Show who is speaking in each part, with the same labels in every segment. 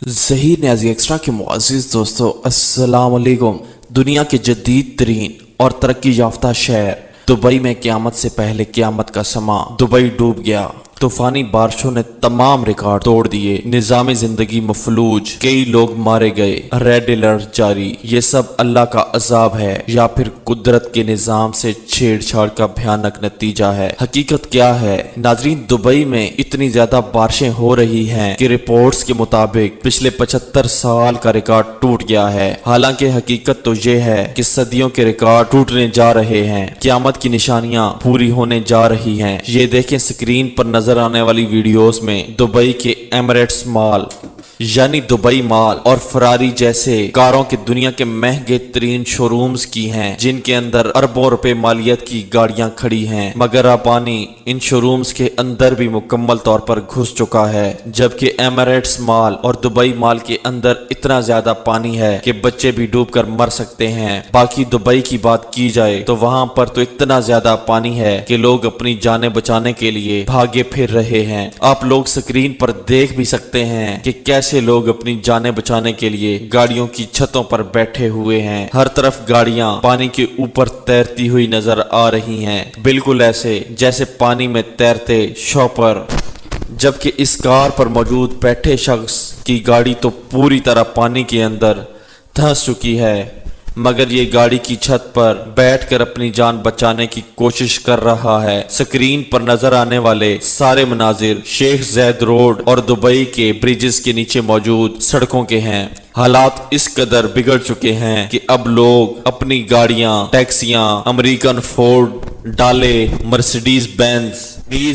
Speaker 1: Zaheer Niazi extra के मुअज़्ज़िज़ दोस्तों, अस्सलाम वालेकुम। दुनिया के जदीद तरीन और तरक्की याफ्ता शहर दुबई में क़यामत से पहले क़यामत का समा। दुबई डूब गया। तूफानी बारिशों ने तमाम रिकॉर्ड तोड़ दिए। निज़ाम ज़िंदगी मफलूज, कई लोग मारे गए, रेड अलर्ट जारी। ये सब अल्लाह का अजाब है या फिर कुदरत के निज़ाम से छेड़छाड़ का भयानक नतीजा है? हकीकत क्या है नाजरीन? दुबई में इतनी ज्यादा बारिशें हो रही हैं कि रिपोर्ट्स के मुताबिक पिछले 75 साल का रिकॉर्ड टूट गया है। हालांकि हकीकत तो ये है कि सदियों के रिकॉर्ड टूटने जा रहे हैं। क़यामत की निशानियां पूरी होने जा रही हैं। ये देखें स्क्रीन पर नजर आने वाली वीडियोस में दुबई के एमिरेट्स मॉल यानी दुबई मॉल और फरारी जैसे कारों के दुनिया के महंगे तरीन शोरूम्स की हैं, जिनके अंदर अरबों रुपए मालियत की गाड़ियां खड़ी हैं। मगर अब पानी इन शोरूम्स के अंदर भी मुकम्मल तौर पर घुस चुका है, जबकि एमिरेट्स मॉल और दुबई मॉल के अंदर इतना ज्यादा पानी है कि बच्चे भी डूबकर मर सकते हैं। बाकी दुबई की बात की जाए तो वहां पर तो इतना ज्यादा पानी है कि लोग अपनी जानें बचाने के लिए भागे फिर रहे हैं। आप लोग स्क्रीन पर देख भी सकते हैं कि कैसे लोग अपनी जानें बचाने के लिए गाड़ियों की छतों पर बैठे हुए हैं। हर तरफ गाड़ियां पानी के ऊपर तैरती हुई नजर आ रही हैं, बिल्कुल ऐसे जैसे पानी में तैरते शॉपर। जबकि इस कार पर मौजूद बैठे शख्स की गाड़ी तो पूरी तरह पानी के अंदर धंस चुकी है, मगर ये गाड़ी की छत पर बैठकर अपनी जान बचाने की कोशिश कर रहा है। स्क्रीन पर नजर आने वाले सारे मनाजिर शेख ज़ैद रोड और दुबई के ब्रिजेस के नीचे मौजूद सड़कों के हैं। हालात इस कदर बिगड़ चुके हैं कि अब लोग अपनी गाड़ियां, टैक्सियां, अमेरिकन फोर्ड, डाले, मर्सिडीज बेंज,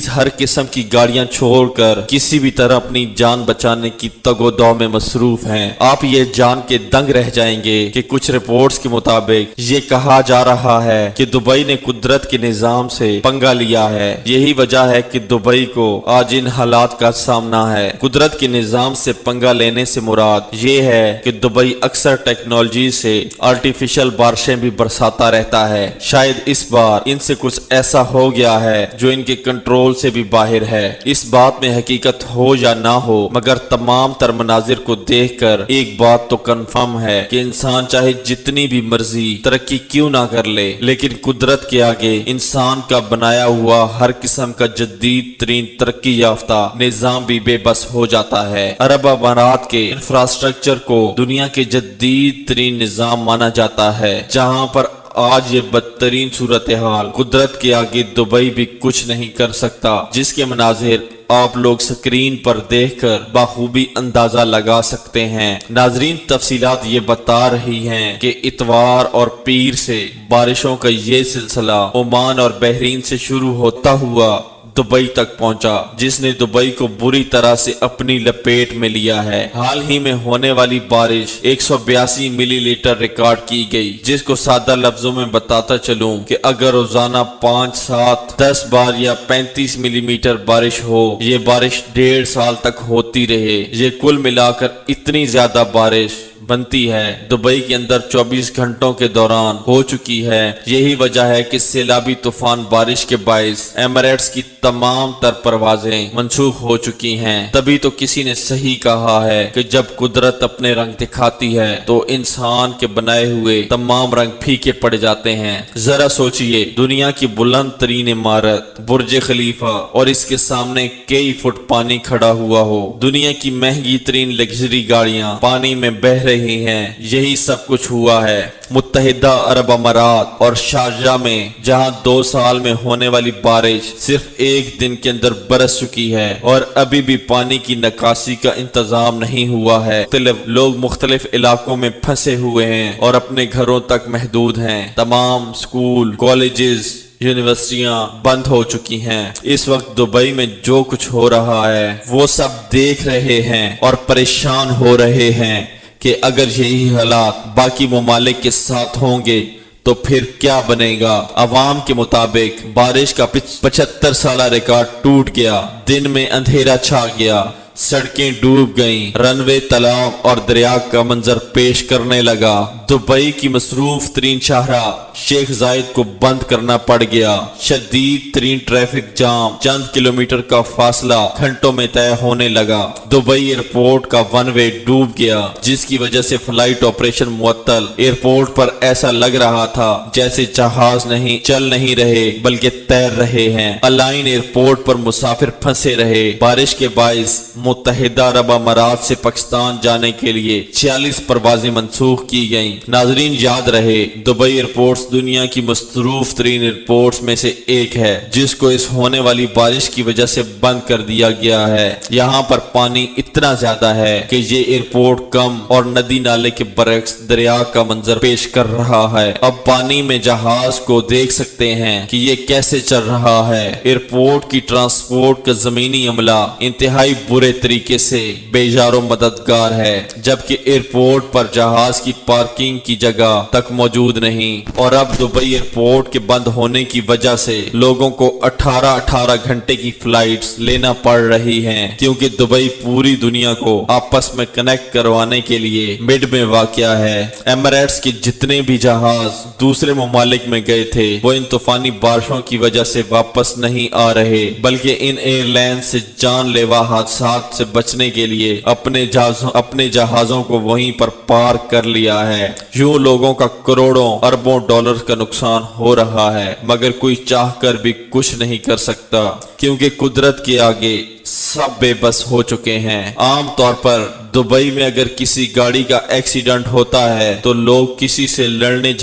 Speaker 1: हर किस्म की गाड़ियां छोड़कर किसी भी तरह अपनी जान बचाने की तगोदौ में मसरूफ हैं। आप ये जान के दंग रह जाएंगे कि कुछ रिपोर्ट्स के मुताबिक ये कहा जा रहा है कि दुबई ने कुदरत के निजाम से पंगा लिया है। यही वजह है कि दुबई को आज इन हालात का सामना है। कुदरत के निजाम से पंगा लेने से मुराद ये है कि दुबई अक्सर टेक्नोलॉजी से आर्टिफिशियल बारिशें भी बरसाता रहता है। शायद इस बार इनसे कुछ ऐसा हो गया है जो इनके कंट्रोल से भी बाहर है। इस बात में हकीकत हो या ना हो, मगर तमाम तर मनाजिर को देखकर एक बात तो कंफर्म है कि इंसान चाहे जितनी भी मर्जी तरक्की क्यों ना कर ले, लेकिन कुदरत के आगे इंसान का बनाया हुआ हर किस्म का जदीद तरीन तरक्की याफ्ता निजाम भी बेबस हो जाता है। अरब अमारात के इंफ्रास्ट्रक्चर को दुनिया के जदीद तरीन निजाम माना जाता है, जहाँ पर आज ये बदतरीन सूरत हाल कुदरत के आगे दुबई भी कुछ नहीं कर सकता, जिसके मनाजिर आप लोग स्क्रीन पर देखकर बाखूबी अंदाजा लगा सकते हैं। नाजरीन, तफसीलात ये बता रही हैं कि इतवार और पीर से बारिशों का ये सिलसिला ओमान और बहरीन से शुरू होता हुआ दुबई तक पहुंचा, जिसने दुबई को बुरी तरह से अपनी लपेट में लिया है। हाल ही में होने वाली बारिश 182 मिलीलीटर रिकॉर्ड की गई, जिसको सादा लफ्जों में बताता चलूं कि अगर रोजाना 5, 7, 10 बार या 35 मिलीमीटर बारिश हो, ये बारिश 1.5 साल तक होती रहे, ये कुल मिलाकर इतनी ज्यादा बारिश बनती है दुबई के अंदर 24 घंटों के दौरान हो चुकी है। यही वजह है कि सैलाबी तूफान बारिश के बाइस एमिरेट्स की तमाम तर परवाजें मंसूख हो चुकी हैं। तभी तो किसी ने सही कहा है कि जब कुदरत अपने रंग दिखाती है तो इंसान के बनाए हुए तमाम रंग फीके पड़ जाते हैं। जरा सोचिए, दुनिया की बुलंद तरीन इमारत बुर्ज खलीफा और इसके सामने कई फुट पानी खड़ा हुआ हो, दुनिया की महंगी तरीन लग्जरी गाड़ियां पानी में बह रही हैं। यही सब कुछ हुआ है मुत्तहिदा अरब अमारात और शारजाह में, जहां 2 साल में होने वाली बारिश सिर्फ एक दिन के अंदर बरस चुकी है और अभी भी पानी की निकासी का इंतजाम नहीं हुआ है। लोग मुख्तलिफ इलाकों में फंसे हुए हैं और अपने घरों तक महदूद हैं। तमाम स्कूल, कॉलेजेस, यूनिवर्सिटियां बंद हो चुकी हैं। इस वक्त दुबई में जो कुछ हो रहा है वो सब देख रहे हैं और परेशान हो रहे हैं कि अगर यही हालात बाकी ममालिक के साथ होंगे तो फिर क्या बनेगा। अवाम के मुताबिक बारिश का 75 साल रिकॉर्ड टूट गया, दिन में अंधेरा छा गया, सड़कें डूब गईं, रनवे तालाब और दरिया का मंजर पेश करने लगा। दुबई की मसरूफ तरीन शाहरा शेख जायद को बंद करना पड़ गया। शदीद तरीन ट्रैफिक जाम, चंद किलोमीटर का फासला घंटों में तय होने लगा। दुबई एयरपोर्ट का वन वे डूब गया, जिसकी वजह से फ्लाइट ऑपरेशन मुअत्तल। एयरपोर्ट पर ऐसा लग रहा था जैसे जहाज नहीं चल नहीं रहे बल्कि तैर रहे हैं। अलाइन एयरपोर्ट पर मुसाफिर फंसे रहे। बारिश के बाइस मुत्तहिदा अरब अमारात से पाकिस्तान जाने के लिए 46 परवाजें मंसूख की गईं। नाजरीन याद रहे, दुबई एयरपोर्ट दुनिया की मसरूफ तरीन एयरपोर्ट्स में से एक है, जिसको इस होने वाली बारिश की वजह से बंद कर दिया गया है। यहाँ पर पानी इतना ज्यादा है कि ये एयरपोर्ट कम और नदी नाले के बरक्स दरिया का मंजर पेश कर रहा है। अब पानी में जहाज को देख सकते हैं कि ये कैसे चल रहा है। एयरपोर्ट की ट्रांसपोर्ट का जमीनी अमला इंतहाई बुरे तरीके से बेजारो मददगार है, जबकि एयरपोर्ट पर जहाज की पार्किंग की जगह तक मौजूद नहीं। और अब दुबई एयरपोर्ट के बंद होने की वजह से लोगों को 18-18 घंटे की फ्लाइट्स लेना पड़ रही हैं, क्योंकि दुबई पूरी दुनिया को आपस में कनेक्ट करवाने के लिए मिड में वाक़या है। एमिरेट्स के जितने भी जहाज दूसरे ममालिक में गए थे, वो इन तूफानी बारिशों की वजह से वापस नहीं आ रहे, बल्कि इन एयरलाइन से जानलेवा हादसात से बचने के लिए अपने जहाजों को वहीं पर पार्क कर लिया है। यूं लोगों का करोड़ों अरबों डॉलर का नुकसान हो रहा है, मगर कोई चाहकर भी कुछ नहीं कर सकता, क्योंकि कुदरत के आगे सब बेबस हो चुके हैं। आम तौर पर दुबई में अगर किसी गाड़ी का एक्सीडेंट होता है तो लोग किसी से लड़ते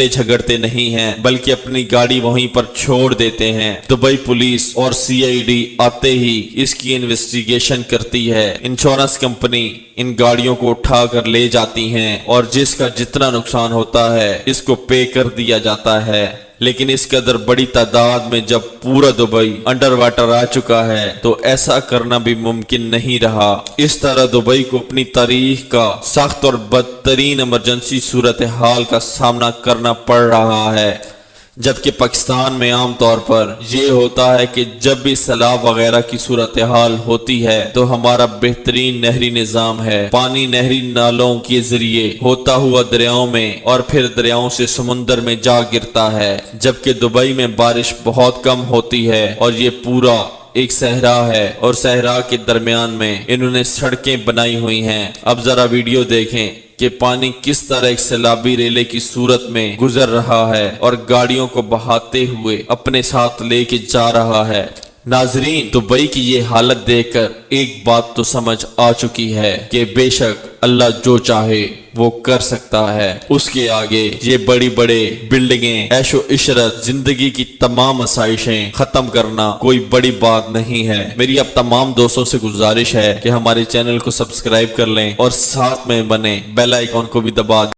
Speaker 1: झगड़ते नहीं हैं, बल्कि अपनी गाड़ी वहीं पर छोड़ देते हैं। दुबई पुलिस और CID आते ही इसकी इन्वेस्टिगेशन करती है। इंश्योरेंस कंपनी इन गाड़ियों को उठा कर ले जाती हैं और जिसका जितना नुकसान होता है इसको पे कर दिया जाता है। लेकिन इस कदर बड़ी तादाद में जब पूरा दुबई अंडर वाटर आ चुका है तो ऐसा करना भी मुमकिन नहीं रहा। इस तरह दुबई को अपनी तारीख का सख्त और बदतरीन इमरजेंसी सूरत हाल का सामना करना पड़ रहा है, जबकि पाकिस्तान में आम तौर पर ये होता है कि जब भी सैलाब वगैरह की सूरत हाल होती है तो हमारा बेहतरीन नहरी निजाम है। पानी नहरी नालों के जरिए होता हुआ दरियाओं में और फिर दरियाओं से समुंदर में जा गिरता है, जबकि दुबई में बारिश बहुत कम होती है और ये पूरा एक सहरा है और सहरा के दरमियान में इन्होंने सड़कें बनाई हुई हैं। अब जरा वीडियो देखें कि पानी किस तरह एक सैलाबी रेले की सूरत में गुजर रहा है और गाड़ियों को बहाते हुए अपने साथ लेके जा रहा है। नाजरीन, दुबई की ये हालत देखकर एक बात तो समझ आ चुकी है कि बेशक अल्लाह जो चाहे वो कर सकता है। उसके आगे ये बड़ी बड़े बिल्डिंगें, ऐशो इशरत, जिंदगी की तमाम आसाइशें खत्म करना कोई बड़ी बात नहीं है। मेरी अब तमाम दोस्तों से गुजारिश है कि हमारे चैनल को सब्सक्राइब कर लें और साथ में बने बेल आइकॉन को भी दबा दें।